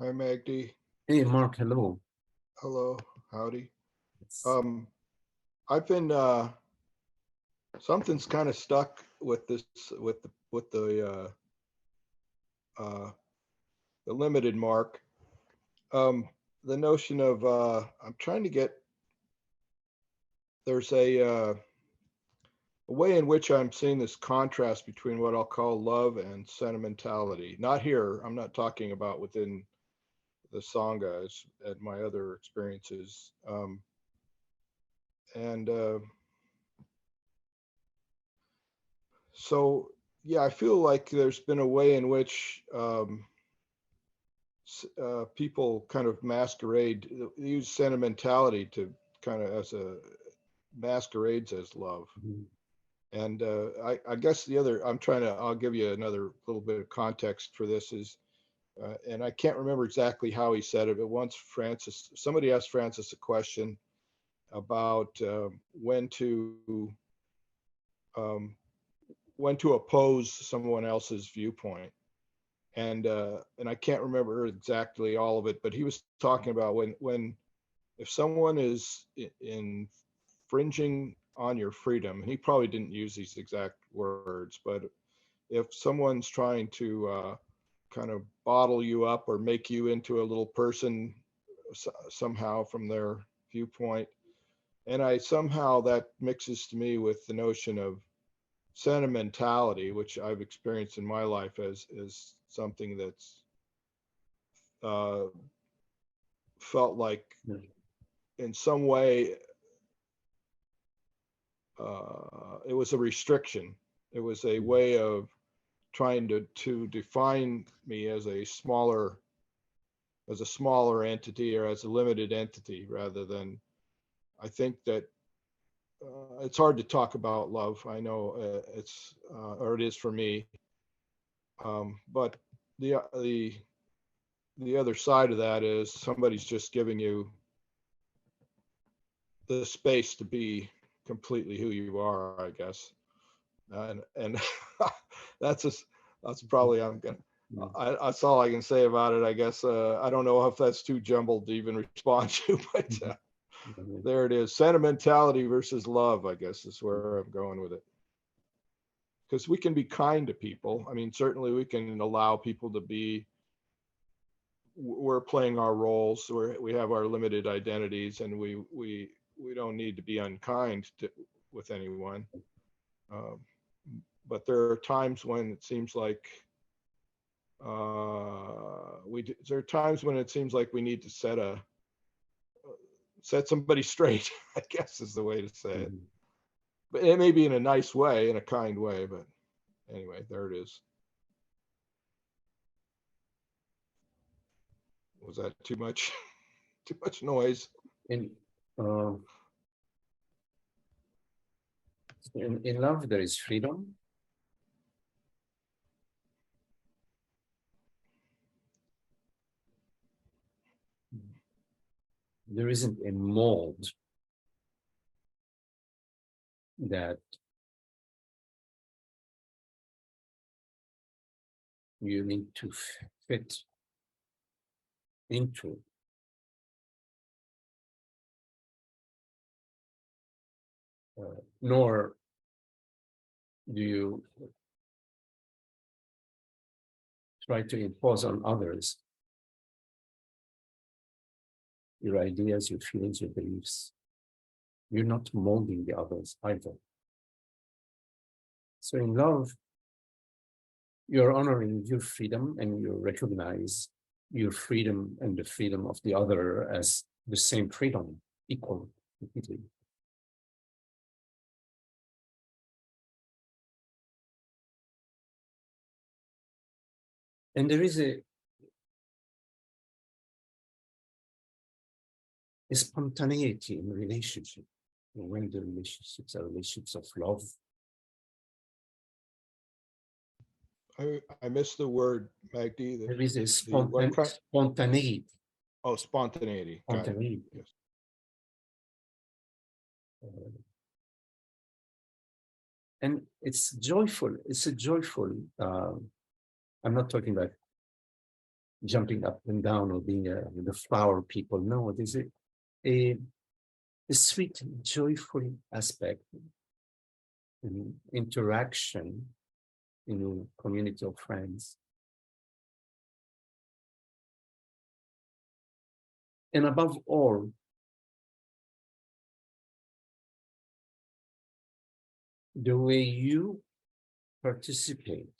Hi, Magdi. Hey, Mark, hello. Hello. Howdy. It's, Um, I've been something's kind of stuck with this uh the limited mark. Um, the notion of I'm trying to get there's a way in which I'm seeing this contrast between what I'll call love and sentimentality. Not here. I'm not talking about within the Sangha as at my other experiences. And So, yeah, I feel like there's been a way in which people kind of masquerade, use sentimentality to kind of as a masquerades as love. Mhm. And I guess I'll give you another little bit of context for this and I can't remember exactly how he said it, but once somebody asked Francis a question about um, when to oppose someone else's viewpoint. And I can't remember exactly all of it, but he was talking about when if someone is infringing on your freedom, and he probably didn't use these exact words, but if someone's trying to kind of bottle you up or make you into a little person somehow from their viewpoint, and I somehow that mixes to me with the notion of sentimentality, which I've experienced in my life as something that's uh, felt like Yeah. in some way it was a restriction. It was a way of trying to define me as a smaller entity or as a limited entity rather than. I think that it's hard to talk about love. I know or it is for me. But the the other side of that is somebody's just giving you the space to be completely who you are, I guess. And that's just that's probably I'm gonna. Yeah. That's all I can say about it, I guess. I don't know if that's too jumbled to even respond to, but Mhm. there it is. Sentimentality versus love, I guess, is where I'm going with it. Because we can be kind to people. I mean, certainly we can allow people to be. We're playing our roles. We have our limited identities, and we don't need to be unkind with anyone. Um, but there are times when it seems like there are times when it seems like we need to set somebody straight. I guess is the way to say it. Mhm. But it may be in a nice way, in a kind way. But anyway, there it is. Was that too much? Too much noise? In, uh, in love, there is freedom. There isn't a mold that you need to fit into. Nor do you try to impose on others your ideas, your feelings, your beliefs. You're not molding the others either. So in love, you're honoring your freedom and you recognize your freedom and the freedom of the other as the same freedom, equal, completely. And there is a spontaneity in relationship. When the relationships are relationships of love, I missed the word, Magdi. there is a The what kind? spontaneity. Oh, spontaneity. Got it. Spontaneity. Yes. Uh, and it's joyful. It's a joyful. I'm not talking about jumping up and down or being the flower people. No, it is a, a sweet, joyful aspect in interaction in a community of friends. And above all, the way you participate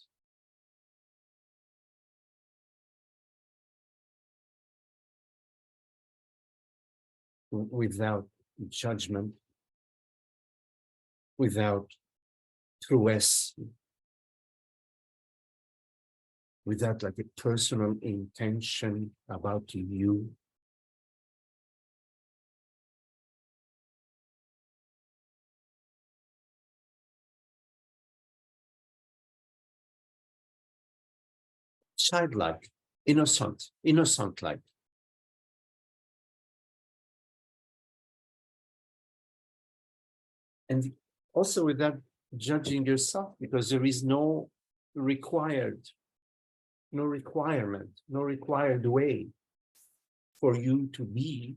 without judgment, without truest, without like a personal intention about you. Childlike, innocent-like. And also without judging yourself, because there is no required, no requirement, no required way for you to be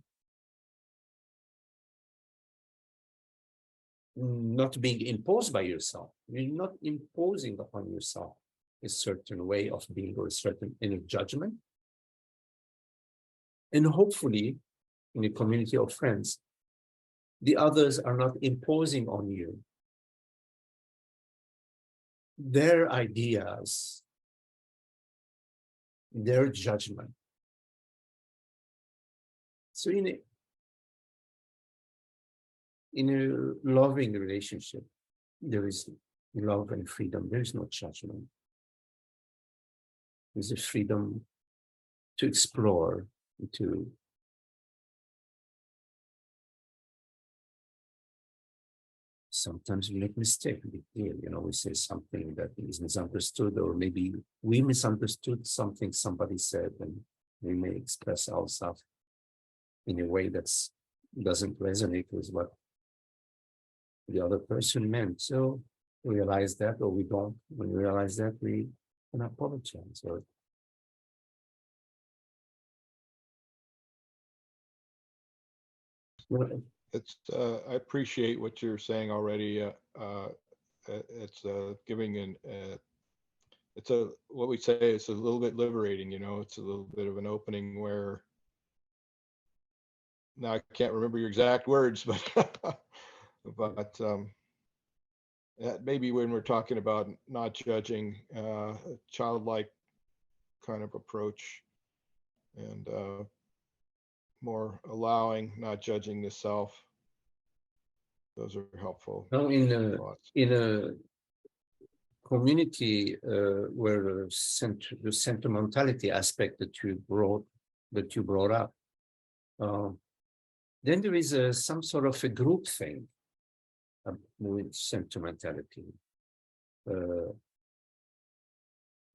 not being imposed by yourself. You're not imposing upon yourself a certain way of being or a certain inner judgment. And hopefully, in a community of friends, the others are not imposing on you their ideas, their judgment. So in a loving relationship, there is love and freedom. There is no judgment. There's a freedom to explore, to sometimes we make mistake. We say something that is misunderstood, or maybe we misunderstood something somebody said, and we may express ourselves in a way that doesn't resonate with what the other person meant. So we realize that, or we don't. When we realize that, we can apologize. Or It's I appreciate what you're saying already. It's giving it's what we say. It's a little bit liberating. It's a little bit of an opening where now I can't remember your exact words, but but maybe when we're talking about not judging, childlike kind of approach, and more allowing, not judging the self. Those are helpful now thoughts. in a community where the sentimentality aspect that you brought up, then there is some sort of a group thing with sentimentality.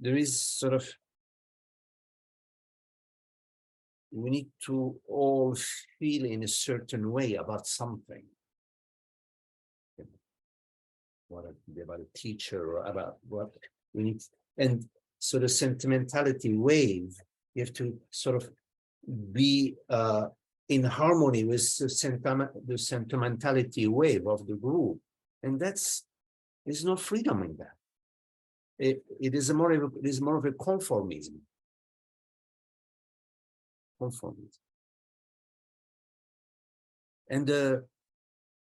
There is sort of, we need to all feel in a certain way about something. About a teacher or about what we need. And so the sentimentality wave, you have to sort of be in harmony with the sentimentality wave of the group. And there's no freedom in that. It is more of a conformism. And there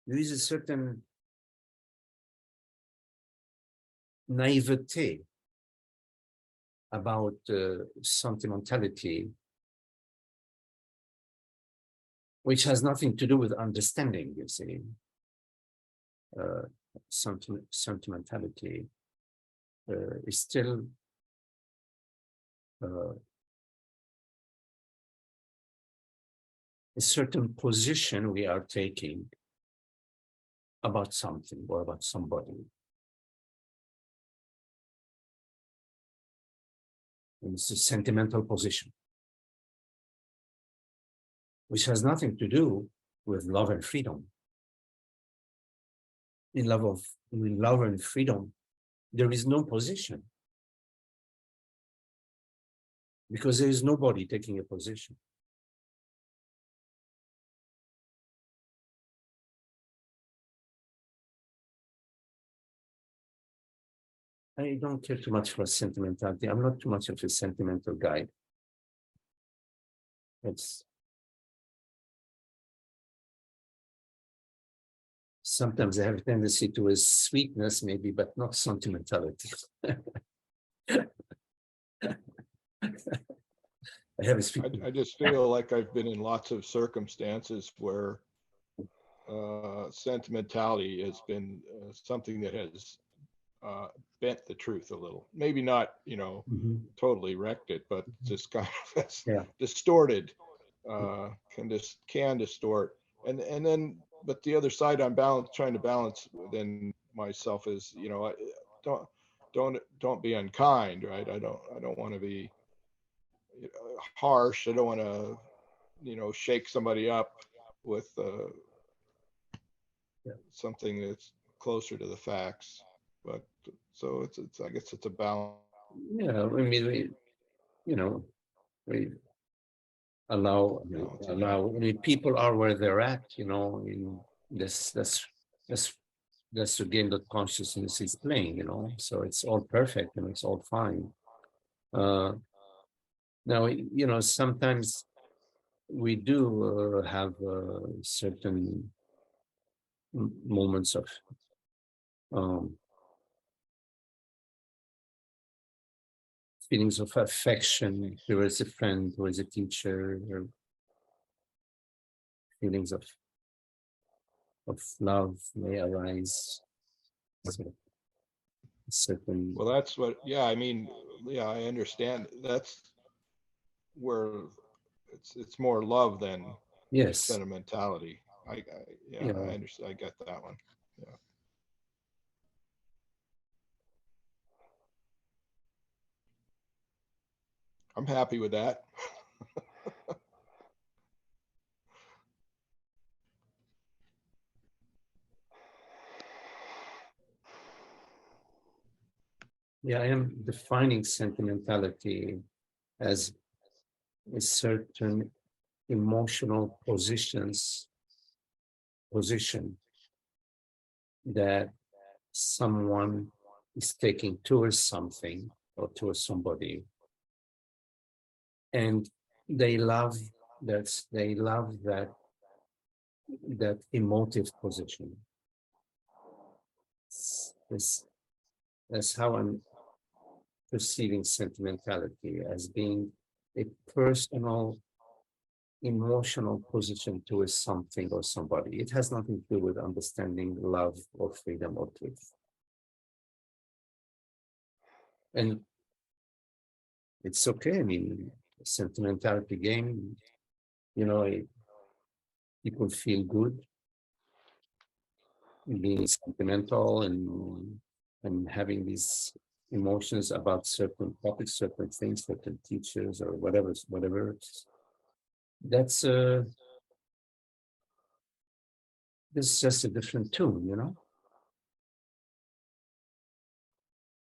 is a certain naivete about sentimentality, which has nothing to do with understanding, you see. Sentimentality is still a certain position we are taking about something or about somebody. And it's a sentimental position, which has nothing to do with love and freedom. In love and freedom, there is no position. because there is nobody taking a position. I don't care too much for sentimentality. I'm not too much of a sentimental guy. It's sometimes I have a tendency towards sweetness, maybe, but not sentimentality. I have a sweetness. I just feel like I've been in lots of circumstances where sentimentality has been something that has bent the truth a little. Maybe not, Mhm. totally wrecked it, but just kind of Yeah. distorted, can distort. And then, but the other side I'm trying to balance within myself is, don't don't be unkind, right? I don't want to be harsh. I don't want to, shake somebody up with Yeah. something that's closer to the facts. But so it's I guess it's a balance. Yeah, I mean, we allow, Balancing act. allow. I mean, people are where they're at. In this, that's that's the game that consciousness is playing. So it's all perfect and it's all fine. Uh, Now, sometimes we do have certain moments of um, feelings of affection towards a friend, towards a teacher, or feelings of love may arise. So certain, Well, that's what. Yeah, I mean, yeah, I understand. That's where it's more love than yes, sentimentality. Yeah, I yeah, understand. I get that one. Yeah. I'm happy with that. yeah. I am defining sentimentality as a certain emotional position that someone is taking towards something or towards somebody, and they love that emotive position. This That's how I'm perceiving sentimentality, as being a personal emotional position towards something or somebody. It has nothing to do with understanding love or freedom or truth. And it's okay. I mean, sentimentality game, you know, people feel good being sentimental and having these emotions about certain topics, certain things, certain teachers or whatever. That's this is just a different tune,